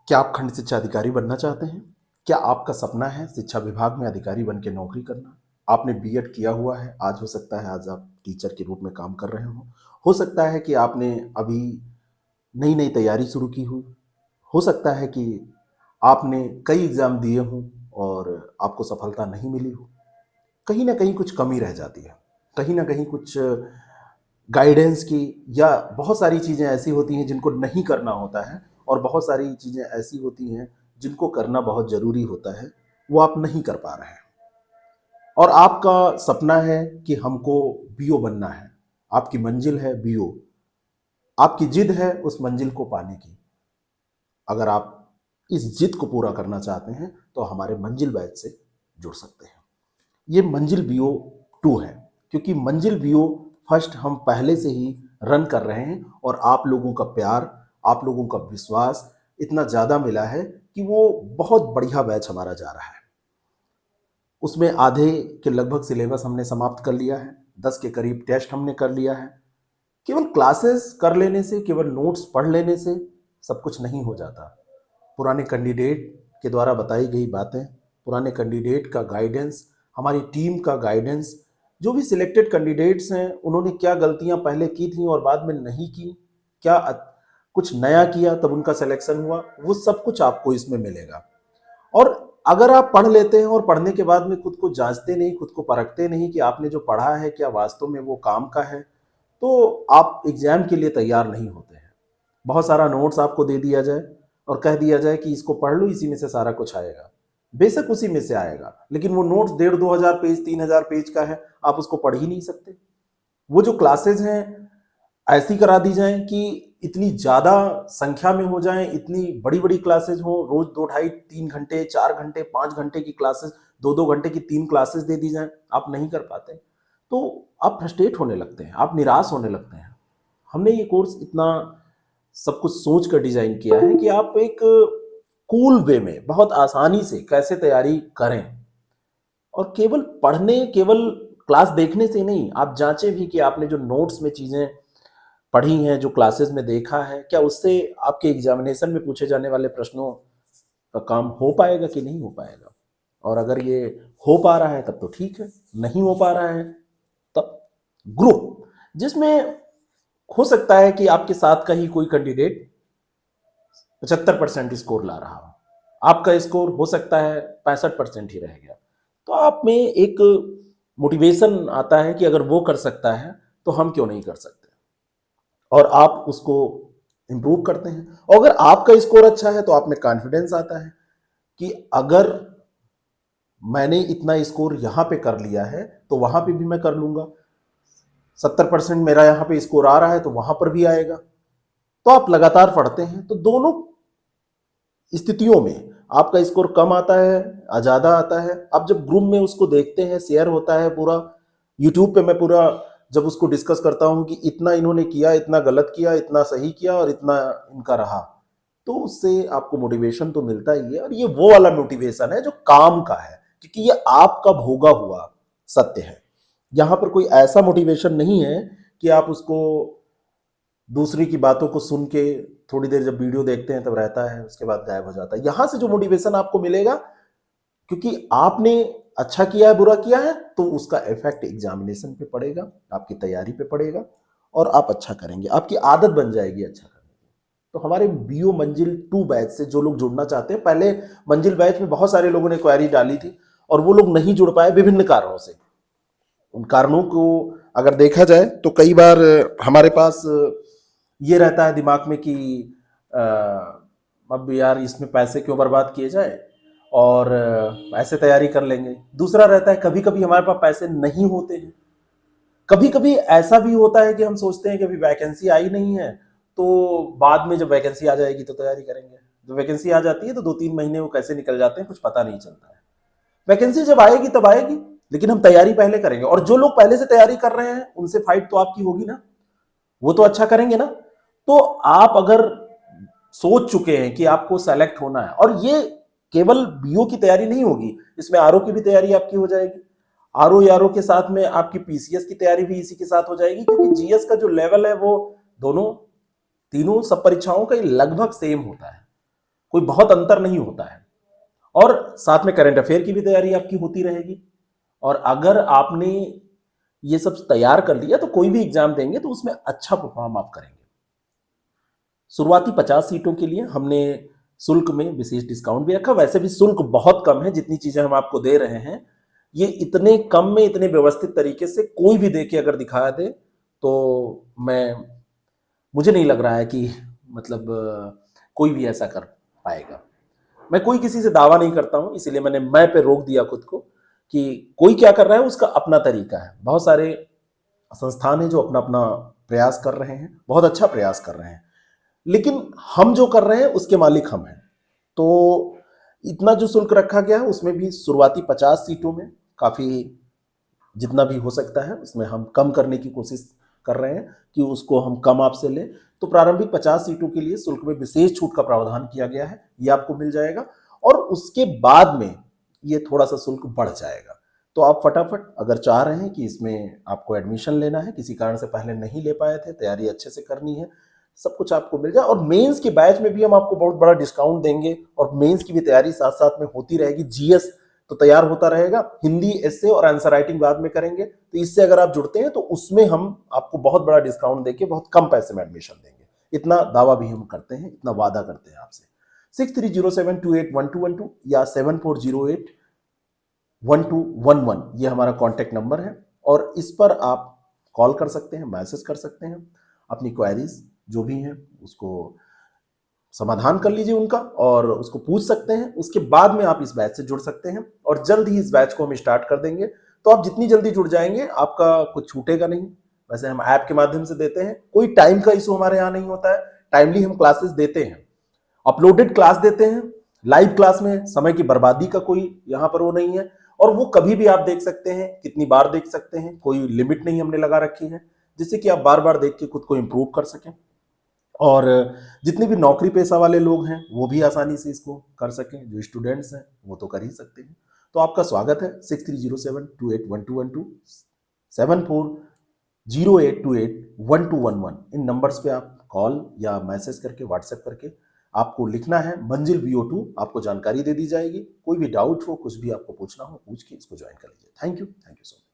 क्या आप खंड शिक्षा अधिकारी बनना चाहते हैं? क्या आपका सपना है शिक्षा विभाग में अधिकारी बन के नौकरी करना? आपने बीएड किया हुआ है, आज हो सकता है आज आप टीचर के रूप में काम कर रहे हों। हो सकता है कि आपने अभी नई-नई तैयारी शुरू की हो सकता है कि आपने कई एग्ज़ाम दिए हों और आपको सफलता नहीं मिली हो। कहीं न कहीं कुछ कमी रह जाती है, कहीं न कहीं कुछ गाइडेंस की या बहुत सारी चीज़ें ऐसी होती हैं जिनको नहीं करना होता है और बहुत सारी चीज़ें ऐसी होती हैं जिनको करना बहुत ज़रूरी होता है, वो आप नहीं कर पा रहे हैं। और आपका सपना है कि हमको बीओ बनना है, आपकी मंजिल है बीओ, आपकी जिद है उस मंजिल को पाने की। अगर आप इस जिद को पूरा करना चाहते हैं, तो हमारे मंजिल बैच से जुड़ सकते हैं। ये मंजिल बीओ 2 है, क्योंकि मंजिल बीओ फर्स्ट हम पहले से ही रन कर रहे हैं और आप लोगों का प्यार, आप लोगों का विश्वास इतना ज़्यादा मिला है कि वो बहुत बढ़िया बैच हमारा जा रहा है। उसमें आधे के लगभग सिलेबस हमने समाप्त कर लिया है, 10 के करीब टेस्ट हमने कर लिया है। केवल क्लासेस कर लेने से, केवल नोट्स पढ़ लेने से सब कुछ नहीं हो जाता। पुराने कैंडिडेट के द्वारा बताई गई बातें, पुराने कैंडिडेट का गाइडेंस, हमारी टीम का गाइडेंस, जो भी सिलेक्टेड कैंडिडेट्स हैं उन्होंने क्या गलतियां पहले की थी और बाद में नहीं की, क्या कुछ नया किया तब उनका सिलेक्शन हुआ, वो सब कुछ आपको इसमें मिलेगा। और अगर आप पढ़ लेते हैं और पढ़ने के बाद में खुद को जांचते नहीं, खुद को परखते नहीं कि आपने जो पढ़ा है क्या वास्तव में वो काम का है, तो आप एग्जाम के लिए तैयार नहीं होते हैं। बहुत सारा नोट्स आपको दे दिया जाए और कह दिया जाए कि इसको पढ़ लो, इसी में से सारा कुछ आएगा। बेशक उसी में से आएगा, लेकिन वो नोट्स 1,500-2,000 पेज 3,000 पेज का है, आप उसको पढ़ ही नहीं सकते। वो जो क्लासेस हैं ऐसी करा दी जाए कि इतनी ज़्यादा संख्या में हो जाएं, इतनी बड़ी बड़ी क्लासेस हो, रोज 2 ढाई 3 घंटे 4 घंटे 5 घंटे की क्लासेस, 2-2 घंटे की 3 क्लासेस दे दी जाएं, आप नहीं कर पाते तो आप फ्रस्ट्रेट होने लगते हैं, आप निराश होने लगते हैं। हमने ये कोर्स इतना सब कुछ सोच कर डिजाइन किया है कि आप एक कूल वे में बहुत आसानी से कैसे तैयारी करें और केवल पढ़ने, केवल क्लास देखने से नहीं, आप जांचें भी कि आपने जो नोट्स में चीजें पढ़ी हैं, जो क्लासेस में देखा है, क्या उससे आपके एग्जामिनेशन में पूछे जाने वाले प्रश्नों का काम हो पाएगा कि नहीं हो पाएगा। और अगर ये हो पा रहा है तब तो ठीक है, नहीं हो पा रहा है तब ग्रुप, जिसमें हो सकता है कि आपके साथ का ही कोई कैंडिडेट 75% स्कोर ला रहा हो, आपका स्कोर हो सकता है 65% ही रह गया, तो आप में एक मोटिवेशन आता है कि अगर वो कर सकता है तो हम क्यों नहीं कर सकते, और आप उसको इंप्रूव करते हैं। और अगर आपका स्कोर अच्छा है तो आप में कॉन्फिडेंस आता है कि अगर मैंने इतना स्कोर यहां पे कर लिया है तो वहां पे भी मैं कर लूंगा, 70% मेरा यहां पे स्कोर आ रहा है तो वहां पर भी आएगा। तो आप लगातार पढ़ते हैं तो दोनों स्थितियों में आपका स्कोर कम आता है, ज्यादा आता है, आप जब ग्रुप में उसको देखते हैं, शेयर होता है पूरा, यूट्यूब पे मैं पूरा जब उसको डिस्कस करता हूं कि इतना इन्होंने किया, इतना गलत किया, इतना सही किया और इतना इनका रहा, तो उससे आपको मोटिवेशन तो मिलता ही है। और ये वो वाला मोटिवेशन है जो काम का है, क्योंकि ये आपका भोगा हुआ सत्य है। यहां पर कोई ऐसा मोटिवेशन नहीं है कि आप उसको दूसरी की बातों को सुन के थोड़ी देर जब वीडियो देखते हैं तब रहता है, उसके बाद गायब हो जाता है। यहां से जो मोटिवेशन आपको मिलेगा, क्योंकि आपने अच्छा किया है, बुरा किया है, तो उसका इफेक्ट एग्जामिनेशन पे पड़ेगा, आपकी तैयारी पे पड़ेगा और आप अच्छा करेंगे, आपकी आदत बन जाएगी अच्छा करने की। तो हमारे बीओ मंजिल 2 बैच से जो लोग जुड़ना चाहते हैं, पहले मंजिल बैच में बहुत सारे लोगों ने क्वेरी डाली थी और वो लोग नहीं जुड़ पाए विभिन्न कारणों से। उन कारणों को अगर देखा जाए तो कई बार हमारे पास ये रहता है दिमाग में कि अब यार इसमें पैसे क्यों बर्बाद किए जाए और ऐसे तैयारी कर लेंगे। दूसरा रहता है कभी कभी हमारे पास पैसे नहीं होते हैं, कभी कभी ऐसा भी होता है कि हम सोचते हैं कि अभी वैकेंसी आई नहीं है तो बाद में जब वैकेंसी आ जाएगी तो तैयारी करेंगे। जब वैकेंसी आ जाती है तो 2-3 महीने वो कैसे निकल जाते हैं कुछ पता नहीं चलता है। वैकेंसी जब आएगी तब आएगी, लेकिन हम तैयारी पहले करेंगे, और जो लोग पहले से तैयारी कर रहे हैं उनसे फाइट तो आपकी होगी ना, वो तो अच्छा करेंगे ना। तो आप अगर सोच चुके हैं कि आपको सेलेक्ट होना है, और ये केवल बीओ की तैयारी नहीं होगी, इसमें आरओ की भी तैयारी आपकी हो जाएगी, आरओ के साथ में आपकी पीसीएस की तैयारी भी इसी के साथ हो जाएगी, क्योंकि जीएस का जो लेवल है वो दोनों तीनों सब परीक्षाओं का लगभग सेम होता है। कोई बहुत अंतर नहीं होता है। और साथ में करंट अफेयर की भी तैयारी आपकी होती रहेगी। और अगर आपने ये सब तैयार कर लिया तो कोई भी एग्जाम देंगे तो उसमें अच्छा परफॉर्म आप करेंगे। शुरुआती 50 सीटों के लिए हमने शुल्क में विशेष डिस्काउंट भी रखा। वैसे भी शुल्क बहुत कम है, जितनी चीजें हम आपको दे रहे हैं ये इतने कम में इतने व्यवस्थित तरीके से कोई भी दे के अगर दिखा दे तो मुझे नहीं लग रहा है कि मतलब कोई भी ऐसा कर पाएगा। मैं कोई किसी से दावा नहीं करता हूं, इसीलिए मैंने मैं पे रोक दिया खुद को कि कोई क्या कर रहा है उसका अपना तरीका है। बहुत सारे संस्थान हैं जो अपना अपना प्रयास कर रहे हैं, बहुत अच्छा प्रयास कर रहे हैं, लेकिन हम जो कर रहे हैं उसके मालिक हम हैं। तो इतना जो शुल्क रखा गया है उसमें भी शुरुआती 50 सीटों में काफी जितना भी हो सकता है उसमें हम कम करने की कोशिश कर रहे हैं कि उसको हम कम आपसे लें। तो प्रारंभिक 50 सीटों के लिए शुल्क में विशेष छूट का प्रावधान किया गया है, ये आपको मिल जाएगा। और उसके बाद में ये थोड़ा सा शुल्क बढ़ जाएगा। तो आप फटाफट अगर चाह रहे हैं कि इसमें आपको एडमिशन लेना है, किसी कारण से पहले नहीं ले पाए थे, तैयारी अच्छे से करनी है, सब कुछ आपको मिल जाए। और मेंस के बैच में भी हम आपको बहुत बड़ा डिस्काउंट देंगे और मेंस की भी तैयारी साथ साथ में होती रहेगी। जीएस तो तैयार होता रहेगा, हिंदी एस्से और आंसर राइटिंग बाद में करेंगे। तो इससे अगर आप जुड़ते हैं तो उसमें हम आपको बहुत बड़ा डिस्काउंट देके बहुत कम पैसे में एडमिशन देंगे, इतना दावा भी हम करते हैं, इतना वादा करते हैं आपसे। 6307281212 या 74081211 ये हमारा कॉन्टैक्ट नंबर है और इस पर आप कॉल कर सकते हैं, मैसेज कर सकते हैं, अपनी क्वेरीज जो भी हैं उसको समाधान कर लीजिए उनका और उसको पूछ सकते हैं। उसके बाद में आप इस बैच से जुड़ सकते हैं और जल्द ही इस बैच को हम स्टार्ट कर देंगे। तो आप जितनी जल्दी जुड़ जाएंगे आपका कुछ छूटेगा नहीं। वैसे हम ऐप के माध्यम से देते हैं, कोई टाइम का इशू हमारे यहाँ नहीं होता है, टाइमली हम क्लासेस देते हैं, अपलोडेड क्लास देते हैं। लाइव क्लास में समय की बर्बादी का कोई यहाँ पर वो नहीं है और वो कभी भी आप देख सकते हैं, कितनी बार देख सकते हैं, कोई लिमिट नहीं हमने लगा रखी है, जिससे कि आप बार बार देख के खुद को इंप्रूव कर सकें। और जितने भी नौकरी पेशा वाले लोग हैं वो भी आसानी से इसको कर सकें, जो स्टूडेंट्स हैं वो तो कर ही सकते हैं। तो आपका स्वागत है 6307281212 7408281211 इन नंबर्स पे आप कॉल या मैसेज करके व्हाट्सएप करके आपको लिखना है मंजिल VO2, आपको जानकारी दे दी जाएगी। कोई भी डाउट हो, कुछ भी आपको पूछना हो, पूछ के इसको ज्वाइन कर लीजिए। Thank you so much.